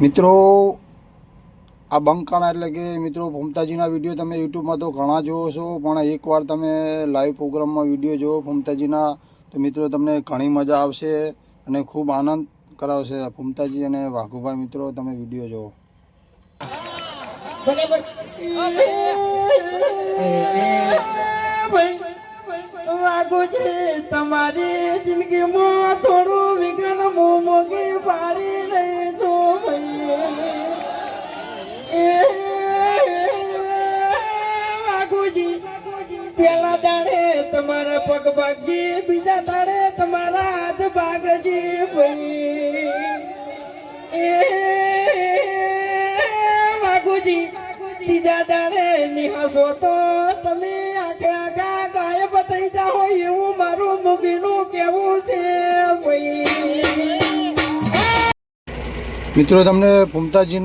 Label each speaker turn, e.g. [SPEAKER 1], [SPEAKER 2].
[SPEAKER 1] મિત્રો આ બંકાના એટલે કે મિત્રો ફમતાજીના વિડીયો તમે યુટ્યુબમાં તો ઘણા જોવો છો, પણ એકવાર તમે લાઈવ પ્રોગ્રામમાં વિડીયો જોવો ફમતાજીના તો મિત્રો તમને ઘણી મજા આવશે અને ખૂબ આનંદ કરાવશે. ફમતાજી અને વાઘુભાઈ મિત્રો તમે વિડીયો જોવો.
[SPEAKER 2] વાઘુજી તમારી જિંદગીમાં થોડું વિઘ્ન મોમોગી પાડી રહી તો વાઘુજી પેલા દાડે તમારા પગ ભાગજી, બીજા દાડે તમારા હાથ ભાગજી ભાઈ. વાઘુજી ત્રીજા દાડે નિહાસો તો તમે આખે આખા ગાયબ થઈ જાઓ એવું મારું મુગીનું કેવું છે ભાઈ.
[SPEAKER 1] મિત્રો તમને ફમતાજી